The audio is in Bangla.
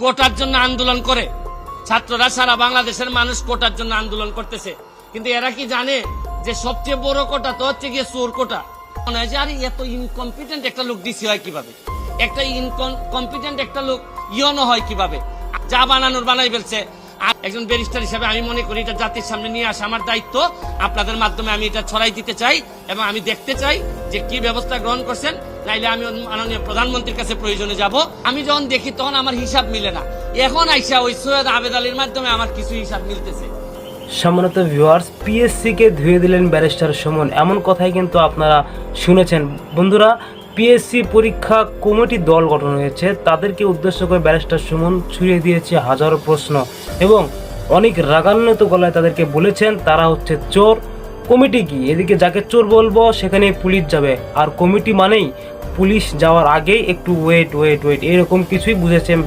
কোটার জন্য আন্দোলন করে, ছাত্ররা সারা বাংলাদেশের মানুষ কোটার জন্য আন্দোলন করতেছে, কিন্তু এরা কি জানে যে সবচেয়ে বড় কোটা তো হচ্ছে গিয়ে চোর কোটা। মনে হয় যে আরে এত ইনকম্পিটেন্ট একটা লোক ডিসি হয় কিভাবে, একটা ইনকম্পিটেন্ট একটা লোক ইয়নো হয় কিভাবে, যা বানানোর বানাই ফেলছে। একজন ব্যারিস্টার হিসেবে আমি মনে করি এটা জাতির সামনে নিয়ে আসা আমার দায়িত্ব। আপনাদের মাধ্যমে আমি এটা ছড়াই দিতে চাই এবং আমি দেখতে চাই যে কি ব্যবস্থা গ্রহণ করছেন, নাইলে আমি মাননীয় প্রধানমন্ত্রীর কাছে প্রয়োজনে যাব। আমি যখন দেখি তখন আমার হিসাব মিলে না, এখন আইসা ওই সৈয়দ আবেদ আলীর মাধ্যমে আমার কিছু হিসাব মিলতেছে। সম্মানিত ভিউয়ার্স, পিএসসি কে ধুয়ে দিলেন ব্যারিস্টার সুমন, এমন কথাই কিন্তু আপনারা শুনেছেন। বন্ধুরা, পিএসসি পরীক্ষা কমিটি দল গঠন হয়েছে, তাদেরকে উদ্দেশ্য করে ব্যারিস্টার সুমন ছুড়ে দিয়েছে হাজারো প্রশ্ন এবং অনেক রাগান্বিত গলায় তাদেরকে বলেছেন তারা হচ্ছে চোর। কমিটি কি, এদিকে যাকে চোর বলবো সেখানে পুলিশ যাবে, আর কমিটি মানেই পুলিশ যাওয়ার আগেই একটু ওয়েট এরকম কিছুই বুঝেছেন